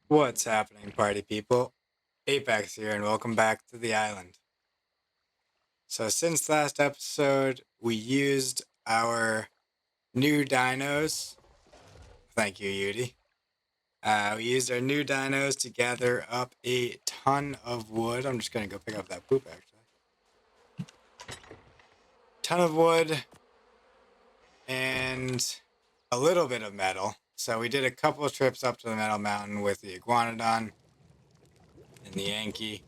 What's happening, party people? Apex here, and welcome back to the island. So, since last episode, we used our new dinos. Thank you, Yudi. We used our new dinos to gather up a ton of wood. I'm just gonna go pick up that poop, actually. Ton of wood and a little bit of metal. So, we did a couple of trips up to the Metal Mountain with the Iguanodon and the Yankee.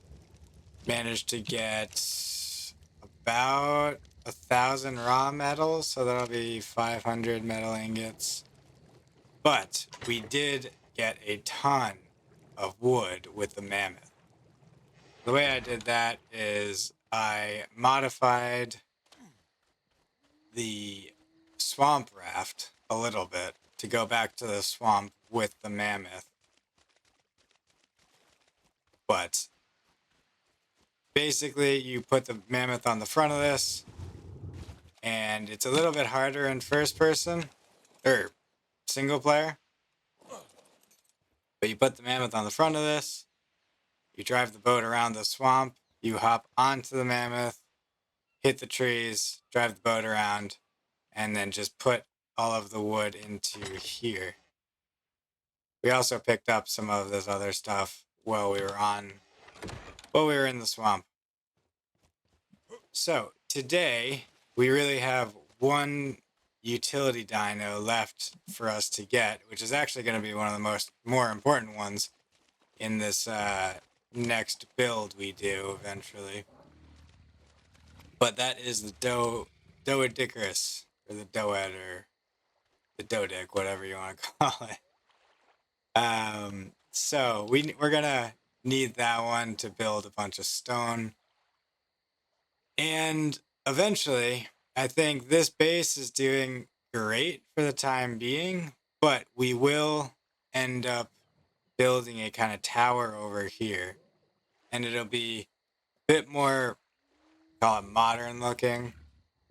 Managed to get about 1,000 raw metals, so that'll be 500 metal ingots. But we did get a ton of wood with the mammoth. The way I did that is I modified the swamp raft a little bit to go back to the swamp with the mammoth. But basically, you put the mammoth on the front of this, and it's a little bit harder in first person or single player. But you put the mammoth on the front of this, you drive the boat around the swamp, you hop onto the mammoth, hit the trees, drive the boat around, and then just put all of the wood into here. We also picked up some of this other stuff while we were in the swamp. So today we really have one utility dino left for us to get, which is actually going to be one of the more important ones in this next build we do eventually. But that is the Doedicurus, or the Doed, or the Dodic, whatever you want to call it. So we're gonna need that one to build a bunch of stone, and eventually, I think this base is doing great for the time being, but we will end up building a kind of tower over here, and it'll be a bit more, call it modern looking.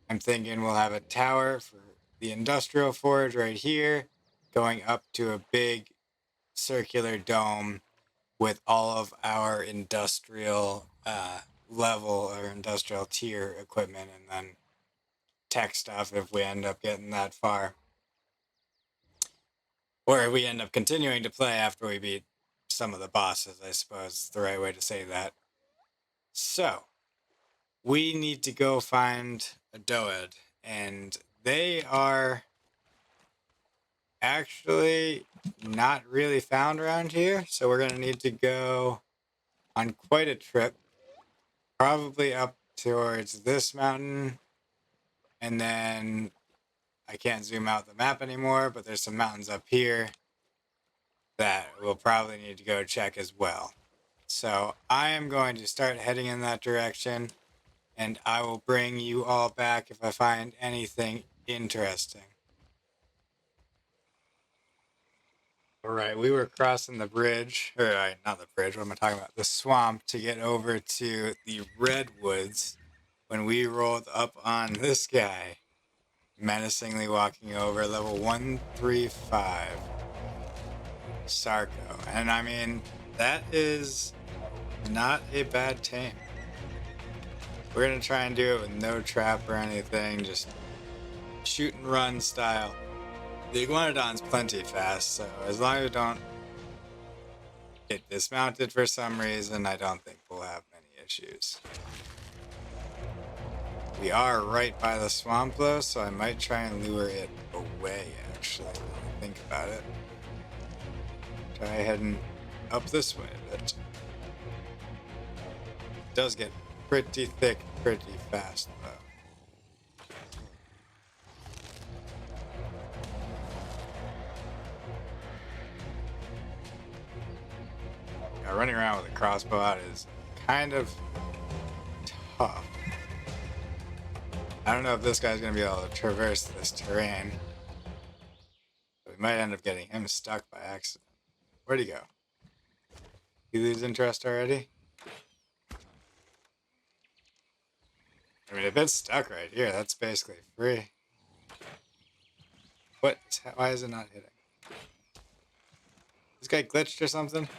I'm thinking we'll have a tower for the industrial forge right here, going up to a big circular dome with all of our industrial level or industrial tier equipment, and then tech stuff if we end up getting that far. Or if we end up continuing to play after we beat some of the bosses, I suppose is the right way to say that. So, we need to go find a Doed, and they are actually not really found around here, so we're going to need to go on quite a trip, probably up towards this mountain, and then I can't zoom out the map anymore, but there's some mountains up here that we'll probably need to go check as well. So I am going to start heading in that direction, and I will bring you all back if I find anything interesting. All right, we were crossing the bridge, or not the bridge, what am I talking about? The swamp to get over to the redwoods when we rolled up on this guy, menacingly walking over level 135, Sarko. And I mean, that is not a bad tame. We're going to try and do it with no trap or anything, just shoot and run style. The Iguanodon's plenty fast, so as long as we don't get dismounted for some reason, I don't think we'll have many issues. We are right by the swamp though, so I might try and lure it away, actually, when I think about it. Try heading up this way a bit. It does get pretty thick pretty fast though. Yeah, running around with a crossbow out is kind of tough. I don't know if this guy's going to be able to traverse this terrain. But we might end up getting him stuck by accident. Where'd he go? You lose interest already? I mean, if it's stuck right here, that's basically free. What? Why is it not hitting? This guy glitched or something?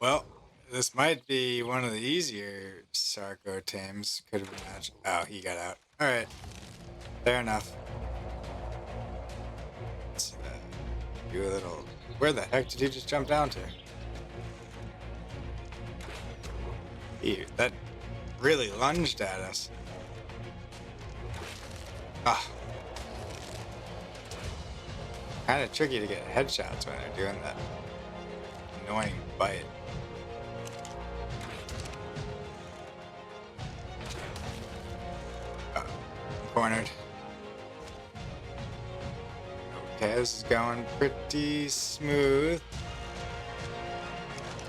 Well, this might be one of the easier Sarco tames. Could have imagined. Oh, he got out. Alright. Fair enough. Let's do a little... Where the heck did he just jump down to? Ew, that really lunged at us. Ah. Kind of tricky to get headshots when they're doing that annoying bite. I'm cornered. Okay, this is going pretty smooth.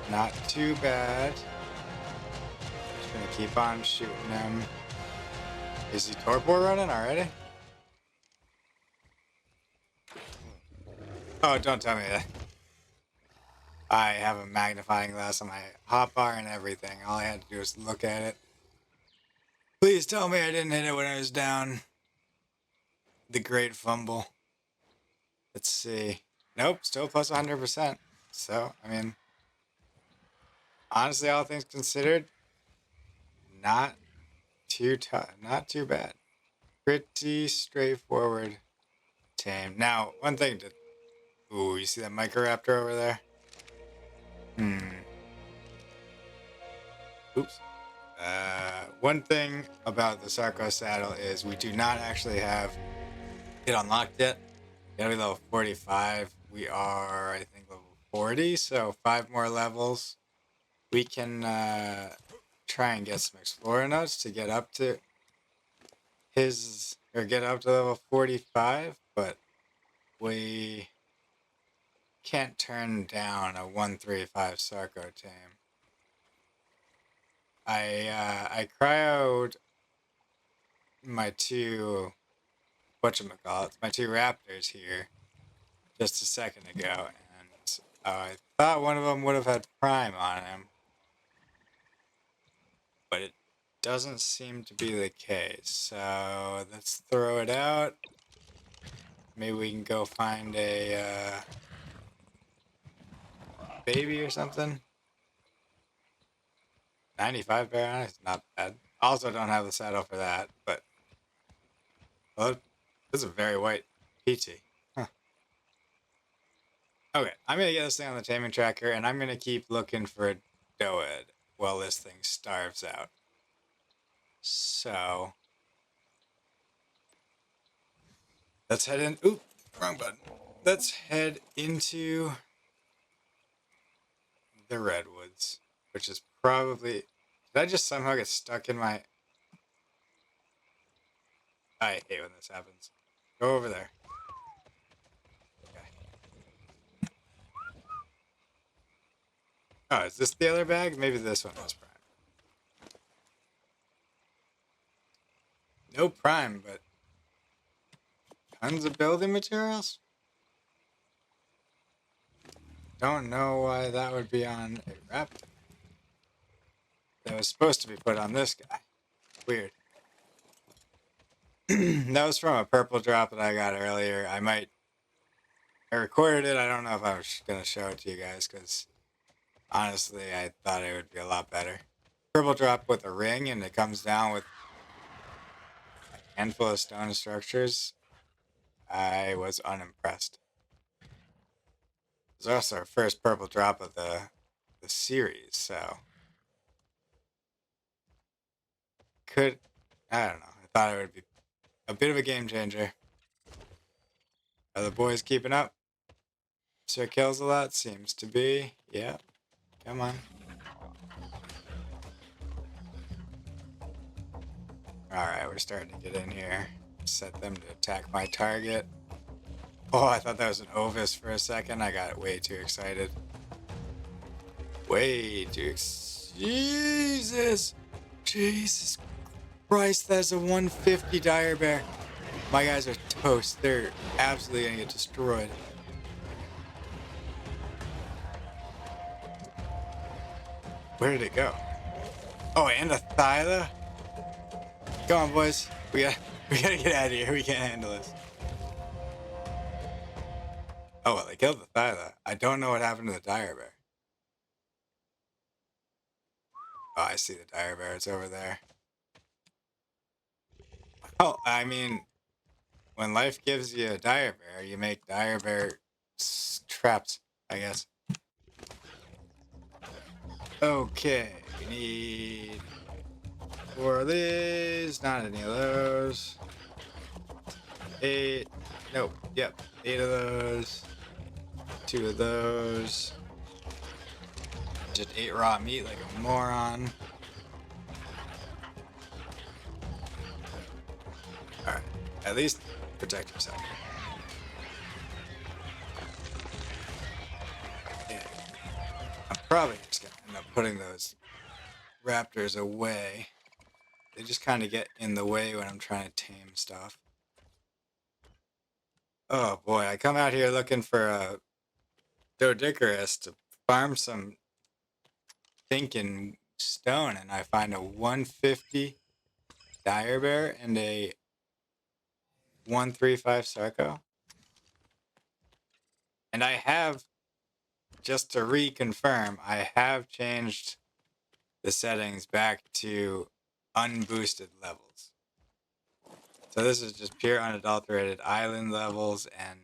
Not too bad. Just gonna keep on shooting him. Is he torpor running already? Oh, don't tell me that. I have a magnifying glass on my hotbar and everything. All I had to do was look at it. Please tell me I didn't hit it when I was down. The great fumble. Let's see. Nope, still plus 100%. So, I mean, honestly, all things considered, not too tough, not too bad. Pretty straightforward tame. Now, one thing to... Ooh, you see that Microraptor over there? Oops. One thing about the Sarco saddle is we do not actually have it unlocked yet. Gotta be level 45. We are, I think, level 40, so 5 more levels. We can try and get some Explorer notes to get up to his, or get up to level 45, but we can't turn down a 135 Sarco tame. I cryoed my two, whatchamacallits, my two raptors here just a second ago, and I thought one of them would have had Prime on him, but it doesn't seem to be the case. So let's throw it out. Maybe we can go find a baby or something. 95 Baron is not bad. Also don't have the saddle for that, but well, this is a very white PT. Huh. Okay, I'm gonna get this thing on the taming tracker, and I'm gonna keep looking for a Doed while this thing starves out. So let's head in. Oop, wrong button. Let's head into the redwoods, which is probably... Did I just somehow get stuck in my... I hate when this happens. Go over there. Okay. Oh, is this the other bag? Maybe this one has Prime. No Prime, but tons of building materials? Don't know why that would be on a raptor. That was supposed to be put on this guy. Weird. That was from a purple drop that I got earlier. I recorded it. I don't know if I was going to show it to you guys because honestly, I thought it would be a lot better. Purple drop with a ring, and it comes down with a handful of stone structures. I was unimpressed. It was also our first purple drop of the series, so I don't know. I thought it would be a bit of a game changer. Are the boys keeping up? Sir kills a lot? Seems to be. Yeah. Come on. Alright, we're starting to get in here. Set them to attack my target. Oh, I thought that was an Ovis for a second. I got way too excited. Way too Jesus! Jesus Christ, that's a 150 dire bear. My guys are toast. They're absolutely gonna get destroyed. Where did it go? Oh, and a Thyla? Come on, boys. We gotta get out of here. We can't handle this. Oh, well, they killed the Thyla. I don't know what happened to the dire bear. Oh, I see the dire bear. It's over there. Oh, I mean, when life gives you a dire bear, you make dire bear traps, I guess. Okay, we need 4 of these. Not any of those. 8. Nope. Yep. 8 of those. 2 of those. Just ate raw meat like a moron. Alright. At least protect yourself. Yeah. I'm probably just gonna end up putting those raptors away. They just kind of get in the way when I'm trying to tame stuff. Oh boy, I come out here looking for a Doedicurus to farm some thinking stone, and I find a 150 dire bear and a 135 Sarco. And I have, just to reconfirm, I have changed the settings back to unboosted levels. So this is just pure unadulterated island levels, and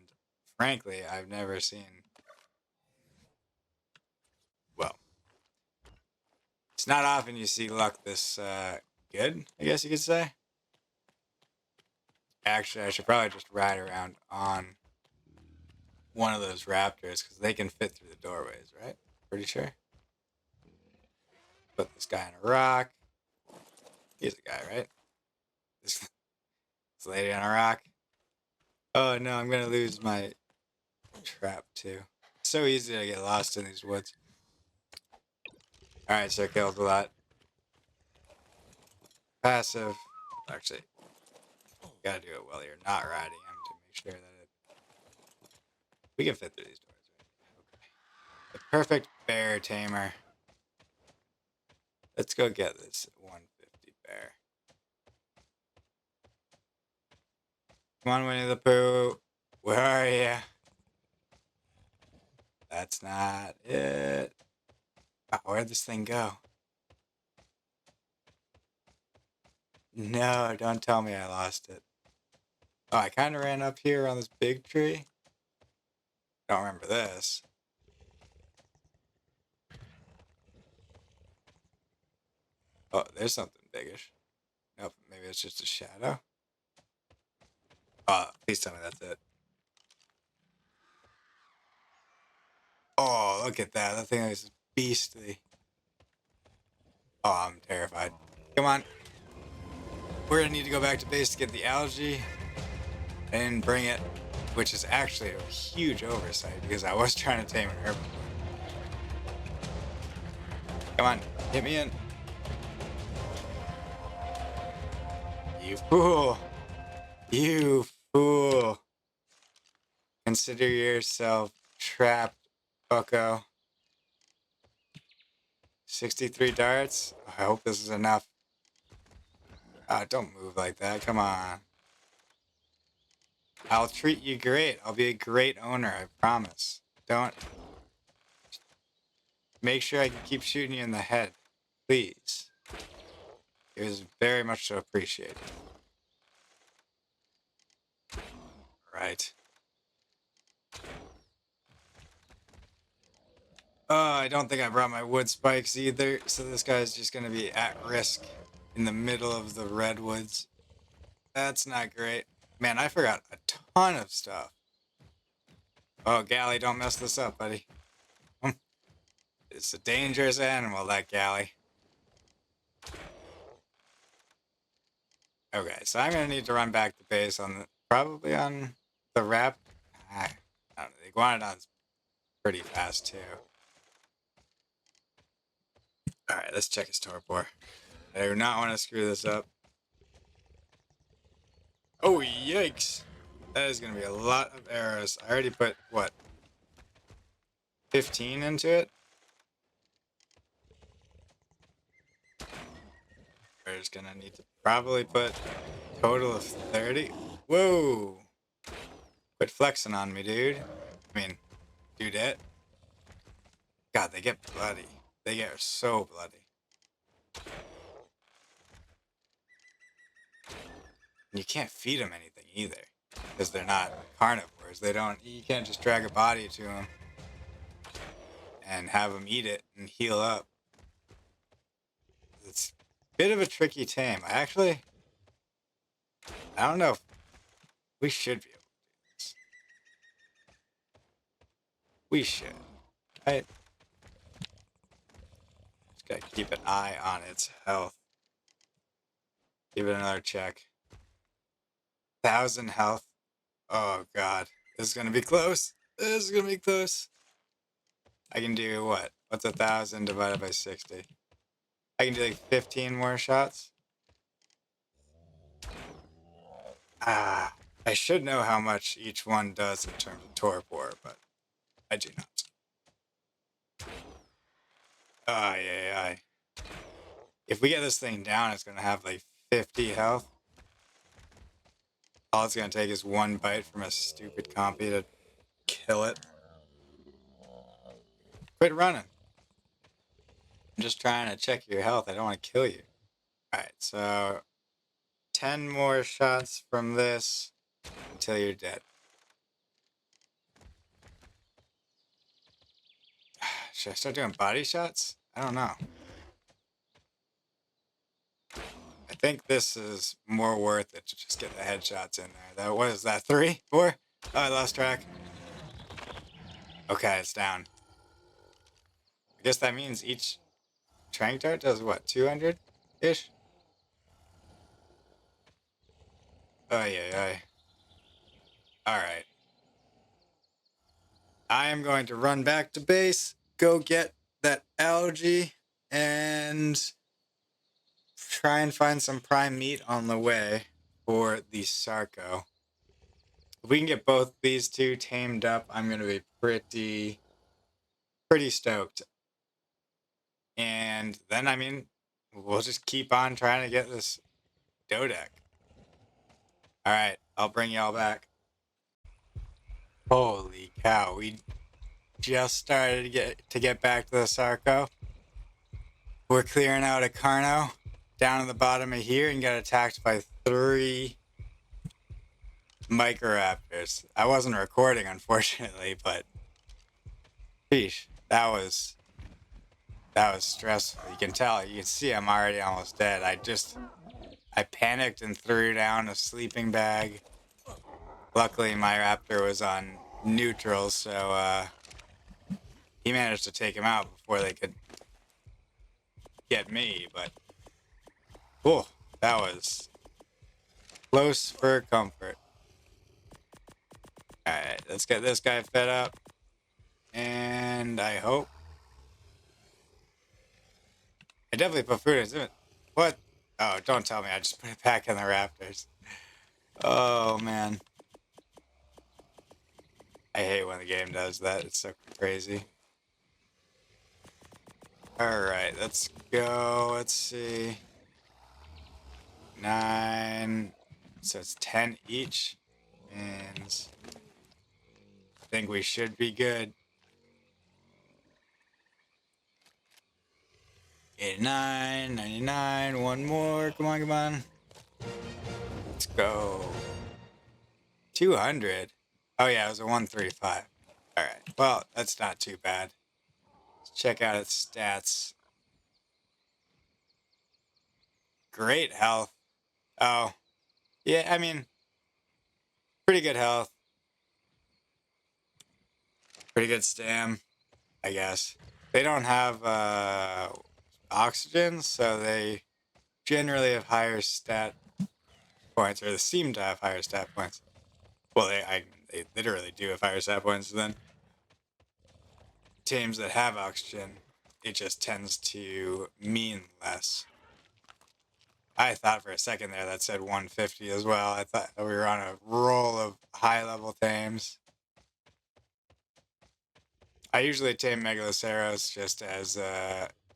frankly, I've never seen, well, it's not often you see luck this good, I guess you could say. Actually, I should probably just ride around on one of those raptors because they can fit through the doorways, right? Pretty sure. Put this guy in a rock. He's a guy, right? This lady on a rock. Oh no, I'm gonna lose my trap too. It's so easy to get lost in these woods. Alright, so I killed a lot. Passive. Actually, gotta do it while you're not riding him to make sure that we can fit through these doors, right? Okay. The perfect bear tamer. Let's go get this 150 bear. Come on, Winnie the Pooh. Where are you? That's not it. Oh, where'd this thing go? No, don't tell me I lost it. Oh, I kind of ran up here on this big tree. Don't remember this. Oh, there's something biggish. Nope, maybe it's just a shadow. Oh, please tell me that's it. Oh, look at that. That thing is beastly. Oh, I'm terrified. Come on. We're gonna need to go back to base to get the algae and bring it, which is actually a huge oversight because I was trying to tame an herb. Come on, hit me in. You fool. You fool. Consider yourself trapped, bucko. 63 darts? I hope this is enough. Don't move like that. Come on. I'll treat you great. I'll be a great owner, I promise. Don't. Make sure I can keep shooting you in the head. Please. It was very much so appreciated. Right. I don't think I brought my wood spikes either, so this guy's just gonna be at risk in the middle of the redwoods. That's not great. Man, I forgot a ton of stuff. Oh, Galley, don't mess this up, buddy. It's a dangerous animal, that Galley. Okay, so I'm gonna need to run back to base on the, probably on the rap. I don't know, the iguanodon's pretty fast too. Alright, let's check his torpor. I do not want to screw this up. Oh, yikes! That is gonna be a lot of arrows. I already put, what, 15 into it? We're just gonna need to probably put a total of 30. Whoa! Quit flexing on me, dude. I mean, dude, it. God, they get bloody. They get so bloody. And you can't feed them anything either, because they're not carnivores. They don't. You can't just drag a body to them and have them eat it and heal up. It's a bit of a tricky tame. I don't know if we should be able to do this. We should. Right? Just gotta keep an eye on its health. Give it another check. 1,000 health. Oh god. This is gonna be close. This is gonna be close. I can do what? What's 1,000 divided by 60? I can do like 15 more shots. Ah, I should know how much each one does in terms of torpor, but I do not. Ay, ay, ay. If we get this thing down, it's gonna have like 50 health. All it's gonna take is one bite from a stupid compy to kill it. Quit running. I'm just trying to check your health. I don't want to kill you. Alright, so 10 more shots from this until you're dead. Should I start doing body shots? I don't know. I think this is more worth it to just get the headshots in there. What is that, 3? 4? Oh, I lost track. Okay, it's down. I guess that means each trank dart does what, 200-ish? Oh, yeah. Alright. I am going to run back to base, go get that algae, and try and find some prime meat on the way for the Sarco. If we can get both these two tamed up, I'm going to be pretty stoked. And then, I mean, we'll just keep on trying to get this Doedec. Alright, I'll bring y'all back. Holy cow, we just started to get back to the Sarco. We're clearing out a Carno down at the bottom of here and got attacked by 3 Microraptors. I wasn't recording, unfortunately, but sheesh, that was stressful. You can tell. You can see I'm already almost dead. I panicked and threw down a sleeping bag. Luckily, my raptor was on neutral, so he managed to take him out before they could get me. But oh, that was close for comfort. All right, let's get this guy fed up, and I hope. I definitely put food in it. What? Oh, don't tell me I just put it back in the raptors. Oh, man. I hate when the game does that. It's so crazy. Alright, let's go. Let's see. 9. So it's 10 each. And I think we should be good. 89, 99. One more. Come on. Let's go. 200. Oh, yeah, it was a 135. Alright, well, that's not too bad. Let's check out its stats. Great health. Oh, yeah, I mean, pretty good health. Pretty good stam, I guess. They don't have oxygen, so they generally have higher stat points, or they seem to have higher stat points. Well, they literally do have higher stat points than teams that have oxygen. It just tends to mean less. I thought for a second there that said 150 as well. I thought we were on a roll of high-level tames. I usually tame Megaloceros just as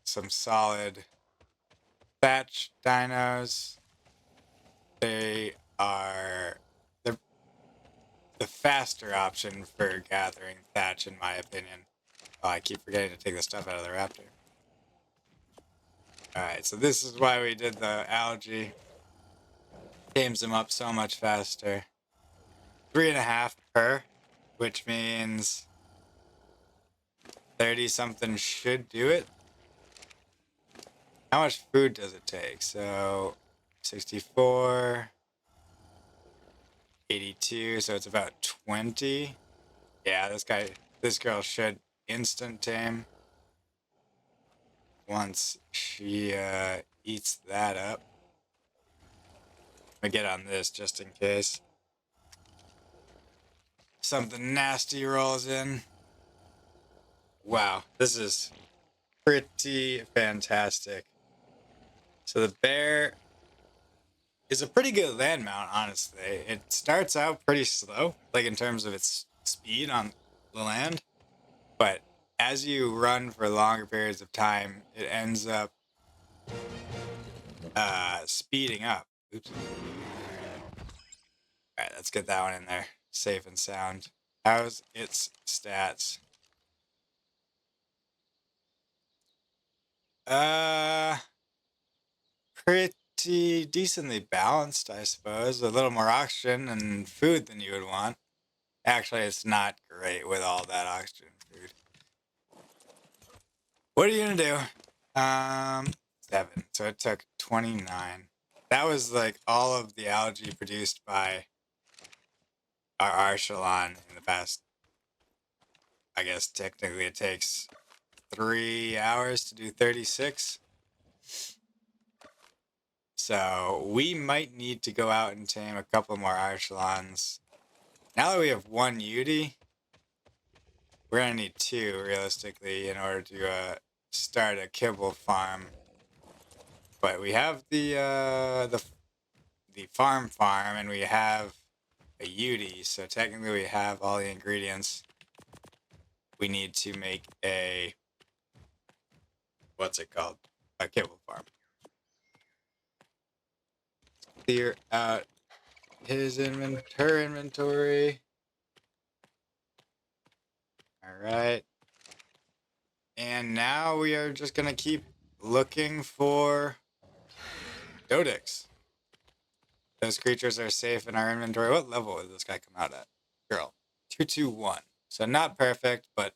some solid thatch dinos. They're the faster option for gathering thatch, in my opinion. Oh, I keep forgetting to take the stuff out of the raptor. Alright, so this is why we did the algae. Tames them up so much faster. 3.5 per, which means 30 something should do it. How much food does it take? So 64, 82, so it's about 20. Yeah, this girl should instant tame once she eats that up. I'm gonna get on this just in case something nasty rolls in. Wow, this is pretty fantastic. So the bear is a pretty good land mount, honestly. It starts out pretty slow, like in terms of its speed on the land, but as you run for longer periods of time, it ends up speeding up. Oops. All right, let's get that one in there, safe and sound. How's its stats? Pretty decently balanced, I suppose. A little more oxygen and food than you would want. Actually, it's not great with all that oxygen and food. What are you gonna do? 7. So it took 29. That was like all of the algae produced by our Archelon in the past. I guess technically it takes 3 hours to do 36. So we might need to go out and tame a couple more Archelons. Now that we have 1 Yudi, we're gonna need 2 realistically in order to start a kibble farm. But we have the farm, and we have a Yudi, so technically we have all the ingredients we need to make a, what's it called? A kibble farm. Clear out her inventory. Alright. And now we are just gonna keep looking for Doedicurus. Those creatures are safe in our inventory. What level did this guy come out at? Girl. 221. So not perfect, but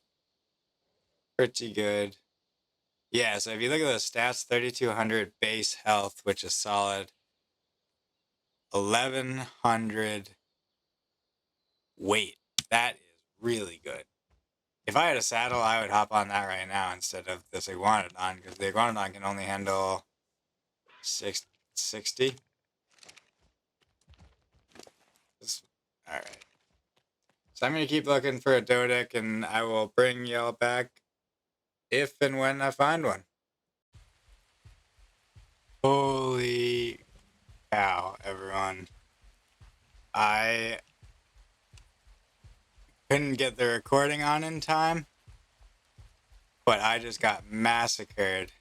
pretty good. Yeah, so if you look at the stats, 3,200 base health, which is solid. 1,100 weight. That is really good. If I had a saddle, I would hop on that right now instead of this iguanodon, because the iguanodon can only handle 60. Alright. So I'm going to keep looking for a Doedic, and I will bring y'all back if and when I find one. Holy cow, everyone. I couldn't get the recording on in time, but I just got massacred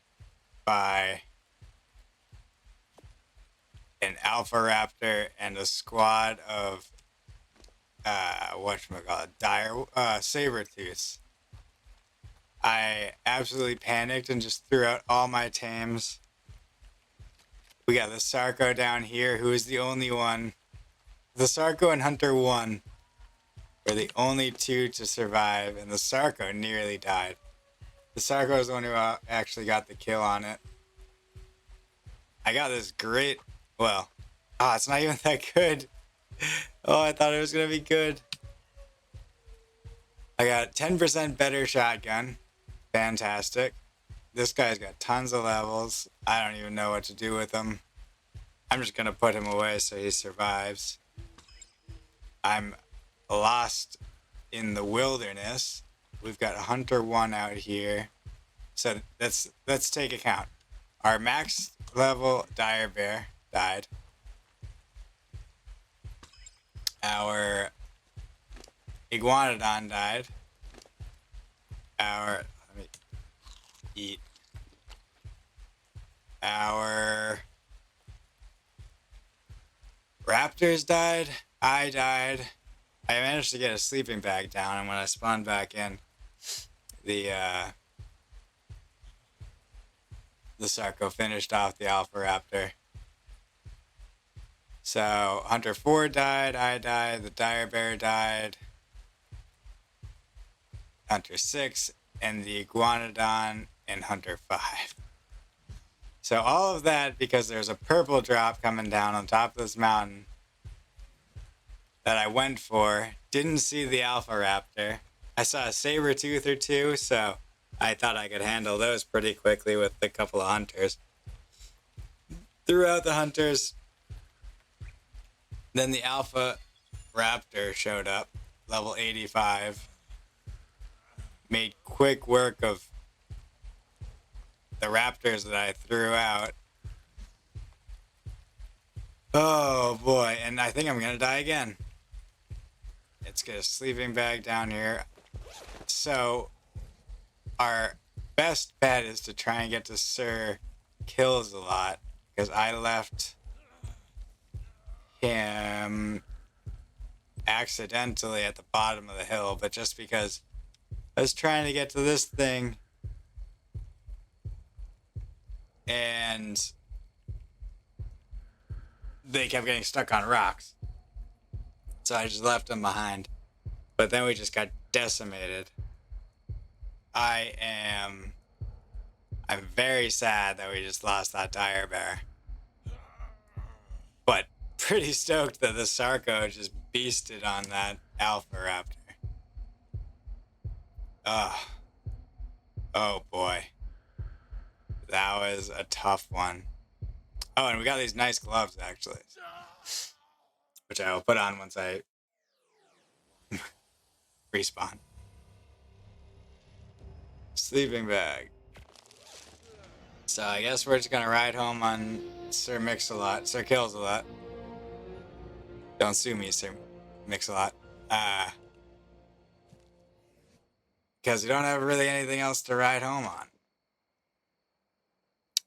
by an alpha raptor and a squad of saber-tooths. I absolutely panicked and just threw out all my tames. We got the Sarco down here, who is the only one. The Sarco and Hunter 1 were the only 2 to survive, and the Sarco nearly died. The Sarco is the one who actually got the kill on it. I got this great, well, it's not even that good. Oh, I thought it was going to be good. I got 10% better shotgun. Fantastic. This guy's got tons of levels. I don't even know what to do with him. I'm just going to put him away so he survives. I'm lost in the wilderness. We've got Hunter 1 out here. So let's take account. Our max level dire bear died. Our iguanodon died. Let me eat. Our raptors died. I died. I managed to get a sleeping bag down, and when I spawned back in, the Sarco finished off the Alpha Raptor. So Hunter 4 died, I died, the Dire Bear died, Hunter 6, and the Iguanodon in Hunter 5. So all of that because there's a purple drop coming down on top of this mountain that I went for. Didn't see the Alpha Raptor. I saw a saber tooth or two, so I thought I could handle those pretty quickly with a couple of hunters. Threw out the hunters. Then the Alpha Raptor showed up, level 85. Made quick work of the raptors that I threw out. Oh boy, and I think I'm gonna die again. Let's get a sleeping bag down here. So, our best bet is to try and get to Sir Kills a lot, because I left him accidentally at the bottom of the hill, but just because I was trying to get to this thing and they kept getting stuck on rocks. So I just left them behind. But then we just got decimated. I'm very sad that we just lost that Dire Bear. But pretty stoked that the Sarco just beasted on that Alpha Raptor. Ugh. Oh boy. That was a tough one. Oh, and we got these nice gloves, actually. Which I will put on once I respawn. Sleeping bag. So I guess we're just gonna ride home on Sir Mix-a-Lot. Sir Kills-a-Lot. Don't sue me, Sir Mix-a-Lot. Because we don't have really anything else to ride home on.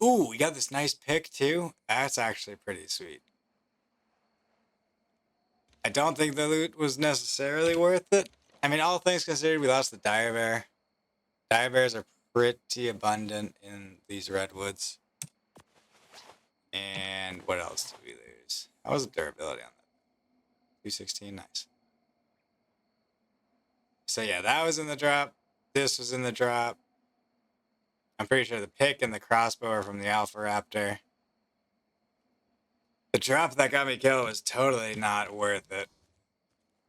Ooh, we got this nice pick too. That's actually pretty sweet. I don't think the loot was necessarily worth it. I mean, all things considered, we lost the Dire Bear. Dire Bears are pretty abundant in these redwoods. And what else did we lose? How was the durability on that? 216, nice. So yeah, that was in the drop. This was in the drop. I'm pretty sure the pick and the crossbow are from the Alpha Raptor. The drop that got me killed was totally not worth it.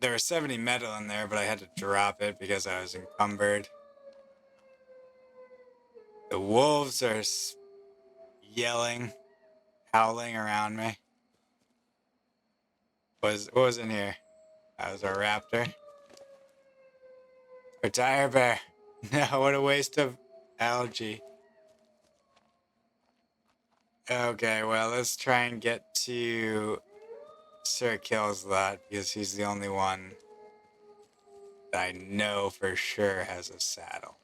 There was 70 metal in there, but I had to drop it because I was encumbered. The wolves are yelling, howling around me. What was in here? That was our raptor. Or Dire Bear. No, what a waste of algae. Okay, well, let's try and get to Sir Kills-a-Lot because he's the only one that I know for sure has a saddle.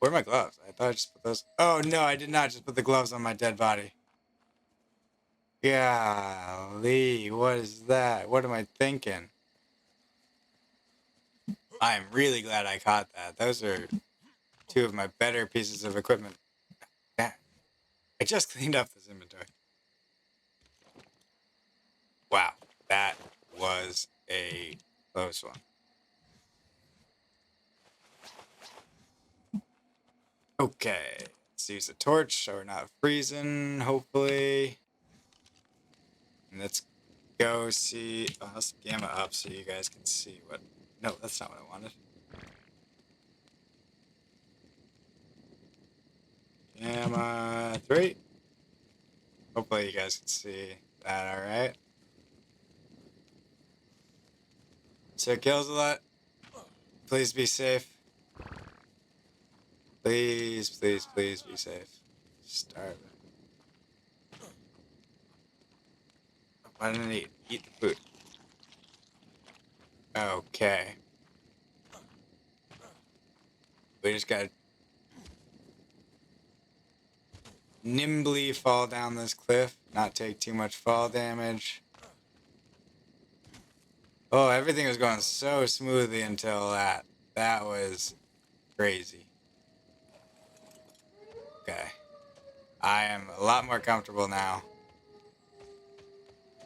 Where are my gloves? I thought I just put those. Oh, no, I did not just put the gloves on my dead body. Golly, what is that? What am I thinking? I am really glad I caught that. Those are two of my better pieces of equipment. I just cleaned up this inventory. Wow, that was a close one. Okay, let's use a torch so we're not freezing, hopefully. And let's go see. Oh, let's gamma up so you guys can see what. No, that's not what I wanted. Gamma 3. Hopefully you guys can see that alright. So it kills a lot. Please be safe. Please, please, please be safe. Starving. Why didn't I eat? Eat the food. Okay. We just gotta nimbly fall down this cliff, not take too much fall damage. Oh, everything was going so smoothly until that. That was crazy. Okay. I am a lot more comfortable now.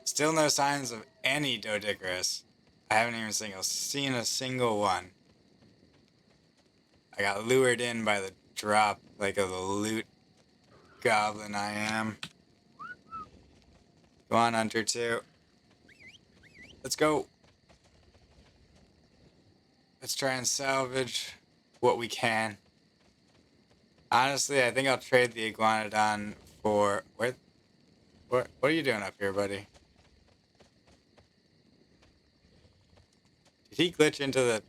Still no signs of any Doedicurus. I haven't even seen a single one. I got lured in by the drop like a loot goblin I am. Go on, Hunter 2. Let's go. Let's try and salvage what we can. Honestly, I think I'll trade the iguanodon for... What are you doing up here, buddy? Did he glitch into the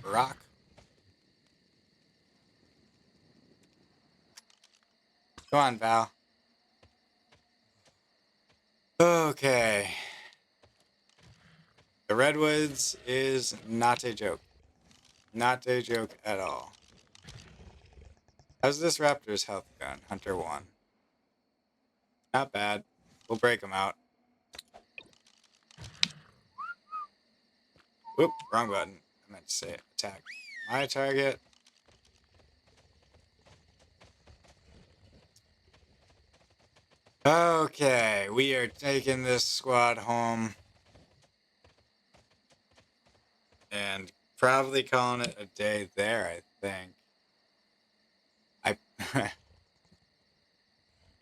rock? Come on, Val. Okay. The redwoods is not a joke. Not a joke at all. How's this raptor's health going? Hunter 1. Not bad. We'll break him out. Whoop, wrong button. I meant to say attack my target. Okay, we are taking this squad home. And probably calling it a day there, I think. I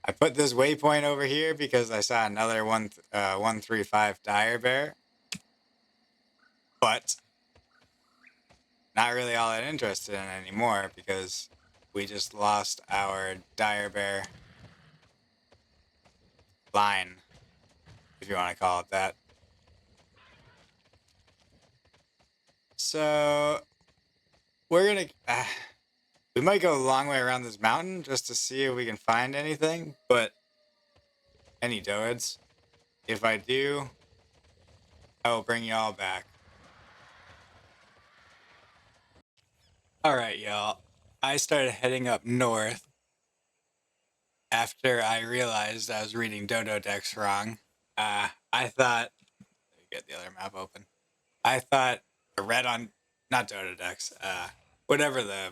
I put this waypoint over here because I saw another 135 dire bear. But not really all that interested in anymore because we just lost our dire bear line, if you want to call it that. So we're gonna we might go a long way around this mountain just to see if we can find anything, but any doeds. If I do, I will bring y'all back. Alright, y'all. I started heading up north after I realized I was reading Dodo Decks wrong. I thought... Let me get the other map open. I thought the red on... Not Dodo Decks. Whatever the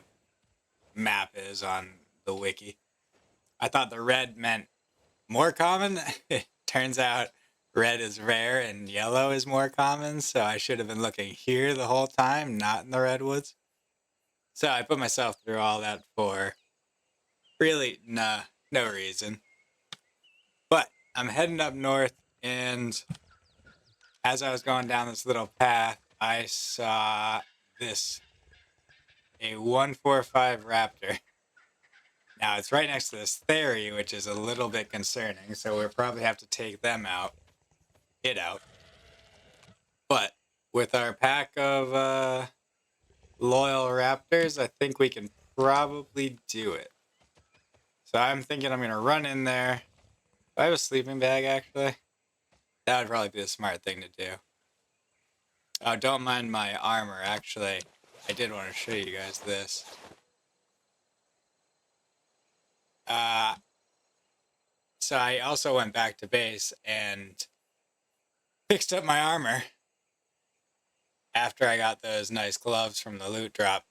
map is on the wiki. I thought the red meant more common. Turns out red is rare and yellow is more common, so I should have been looking here the whole time, not in the redwoods. So I put myself through all that for really no reason. But I'm heading up north, and as I was going down this little path, I saw this. A 145 raptor. Now, it's right next to this Theory, which is a little bit concerning, so we'll probably have to take them out. It out. But with our pack of loyal raptors, I think we can probably do it. So I'm thinking I'm going to run in there. Do I have a sleeping bag, actually? That would probably be the smart thing to do. Oh, don't mind my armor, actually. I did want to show you guys this. So I also went back to base and fixed up my armor after I got those nice gloves from the loot drop.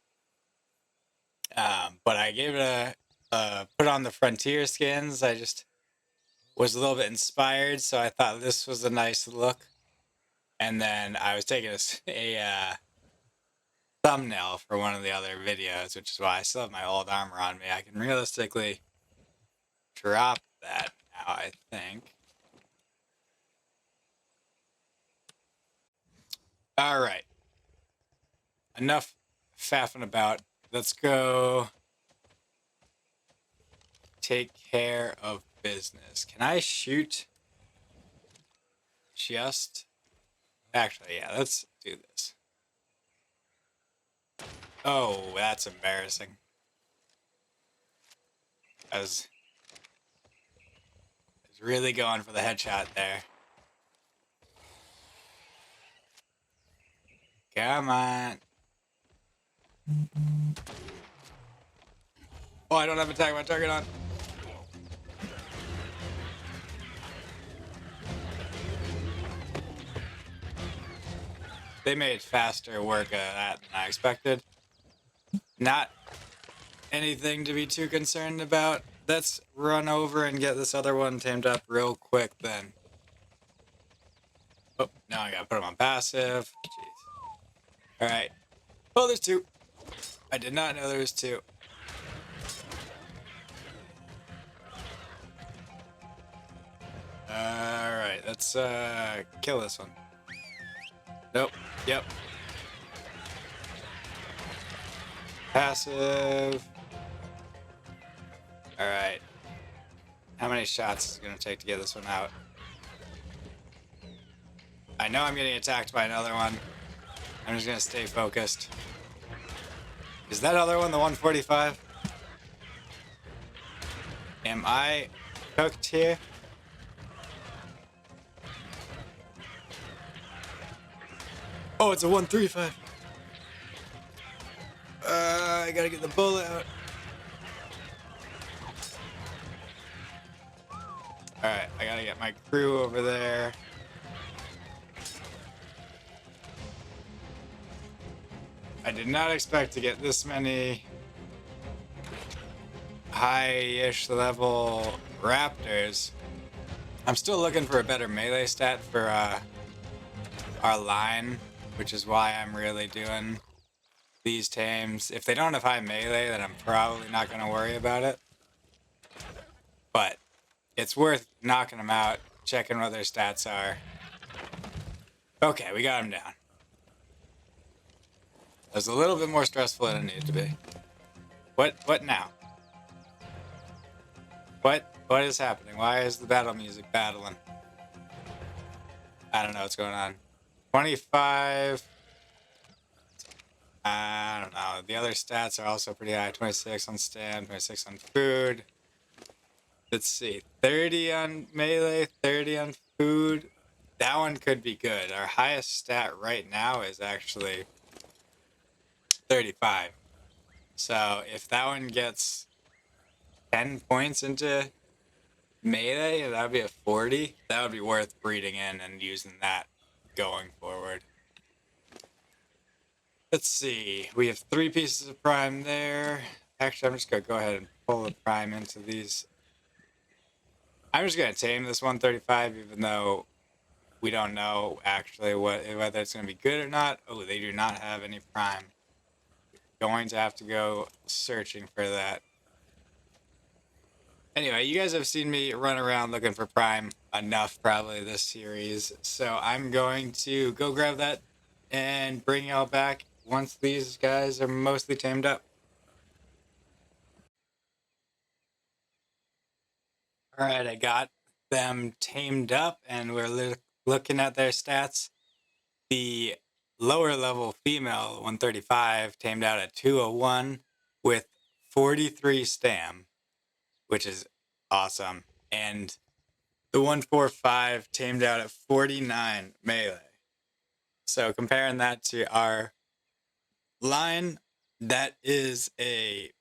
But I gave it put on the frontier skins. I just was a little bit inspired, so I thought this was a nice look. And then I was taking a thumbnail for one of the other videos, which is why I still have my old armor on me. I can realistically drop that now, I think. All right. Enough faffing about. Let's go take care of business. Can I shoot? Just... Actually, yeah, let's do this. Oh, that's embarrassing. I was really going for the headshot there. Come on. Oh, I don't have attack my target on. they made faster work of that than I expected. Not anything to be too concerned about. Let's run over and get this other one tamed up real quick then. Oh, now I gotta put him on passive. Jeez. Alright. Oh, there's two. I did not know there was two. Alright, let's kill this one. Nope. Yep. Passive. Alright. How many shots is it gonna take to get this one out? I know I'm getting attacked by another one. I'm just gonna stay focused. Is that other one the 145? Am I cooked here? Oh, it's a 135. I gotta get the bullet out. Alright, I gotta get my crew over there. I did not expect to get this many high-ish level raptors. I'm still looking for a better melee stat for our line, which is why I'm really doing these tames. If they don't have high melee, then I'm probably not going to worry about it. But it's worth knocking them out, checking what their stats are. Okay, we got them down. It was a little bit more stressful than it needed to be. What now? What is happening? Why is the battle music battling? I don't know what's going on. 25. I don't know. The other stats are also pretty high. 26 on stand, 26 on food. Let's see. 30 on melee, 30 on food. That one could be good. Our highest stat right now is actually 35. So if that one gets 10 points into melee, that would be a 40. That would be worth breeding in and using that going forward. Let's see. We have 3 pieces of prime there. Actually, I'm just going to go ahead and pull the prime into these. I'm just going to tame this 135, even though we don't know actually whether it's going to be good or not. Oh, they do not have any prime. Going to have to go searching for that. Anyway, you guys have seen me run around looking for prime enough probably this series. So I'm going to go grab that and bring y'all back once these guys are mostly tamed up. Alright, I got them tamed up and we're looking at their stats. The lower level female 135 tamed out at 201 with 43 stam, which is awesome. And the 145 tamed out at 49 melee. So comparing that to our line, that is a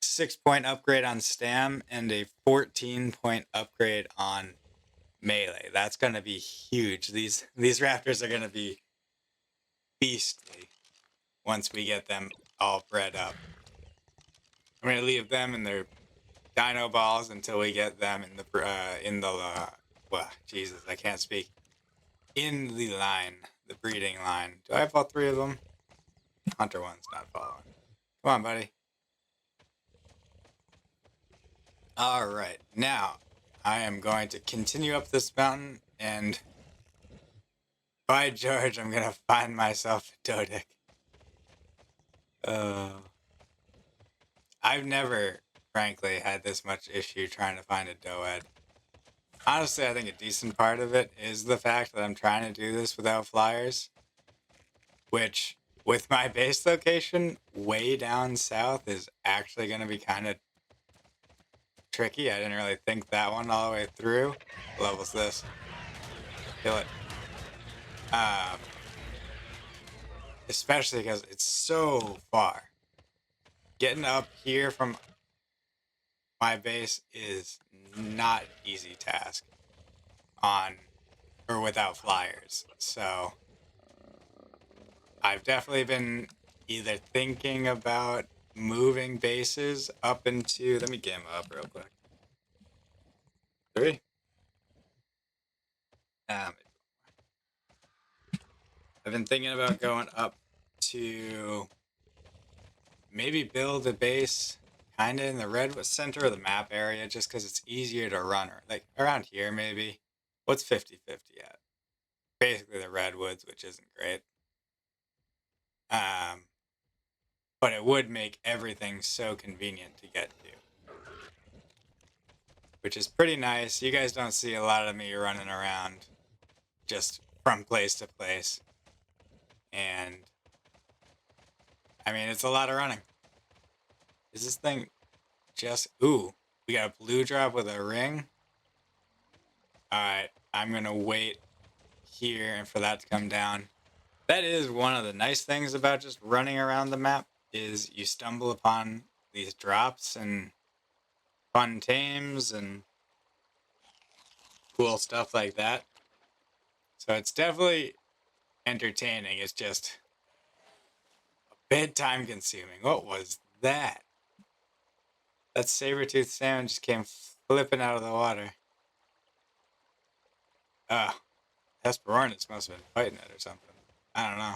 6-point upgrade on stam and a 14-point upgrade on melee. That's going to be huge. These raptors are going to be beastly once we get them all bred up. I'm going to leave them in their dino balls until we get them well, Jesus, I can't speak. In the line, the breeding line. Do I have all 3 of them? Hunter one's not following. Come on, buddy. All right, now I am going to continue up this mountain, and by George, I'm gonna find myself a Doedic. I've never, frankly, had this much issue trying to find a Doed. Honestly, I think a decent part of it is the fact that I'm trying to do this without flyers, which, with my base location way down south, is actually going to be kind of tricky. I didn't really think that one all the way through. What level's this? Kill it. Especially because it's so far. Getting up here from my base is not an easy task on or without flyers. So I've definitely been either thinking about moving bases up into. Let me get him up real quick. 3. I've been thinking about going up to maybe build a base kind of in the red center of the map area just because it's easier to run. Or like around here, maybe. What's 50-50 at? Basically the redwoods, which isn't great. But it would make everything so convenient to get to, which is pretty nice. You guys don't see a lot of me running around just from place to place. And I mean, it's a lot of running. Is this thing just... Ooh, we got a blue drop with a ring. Alright, I'm going to wait here and for that to come down. That is one of the nice things about just running around the map, is you stumble upon these drops and fun tames and cool stuff like that. So it's definitely entertaining. It's just a bit time consuming. What was that? That saber-toothed salmon just came flipping out of the water. Hesperornis must have been fighting it or something. I don't know.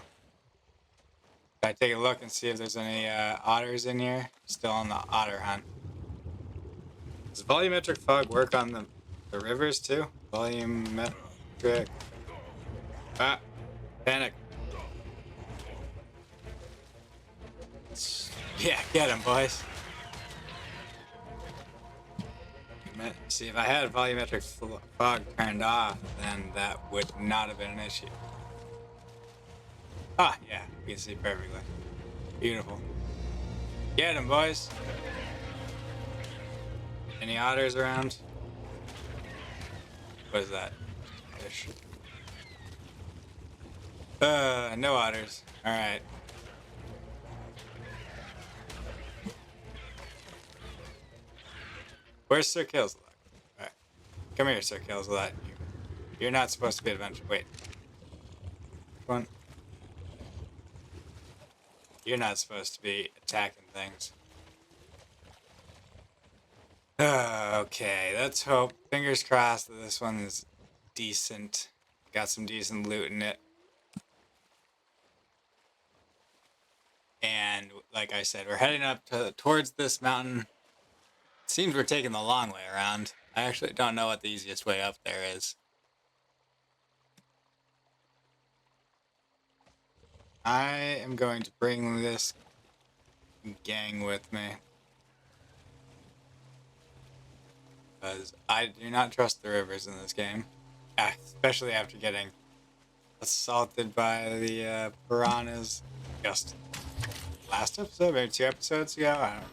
Can I take a look and see if there's any otters in here? Still on the otter hunt. Does volumetric fog work on the rivers too? Volumetric... Ah! Panic! Yeah, get him, boys! See, if I had volumetric fog turned off, then that would not have been an issue. Ah, yeah, we can see perfectly. Beautiful. Get him, boys! Any otters around? What is that? Fish. No otters. Alright. Where's Sir Killslot? Alright. Come here, Sir Killslot. You're not supposed to be adventure. Wait. Come on. You're not supposed to be attacking things. Okay, let's hope. Fingers crossed that this one is decent. Got some decent loot in it. And like I said, we're heading up towards this mountain. Seems we're taking the long way around. I actually don't know what the easiest way up there is. I am going to bring this gang with me, because I do not trust the rivers in this game, especially after getting assaulted by the piranhas just last episode, maybe 2 episodes ago. I don't know.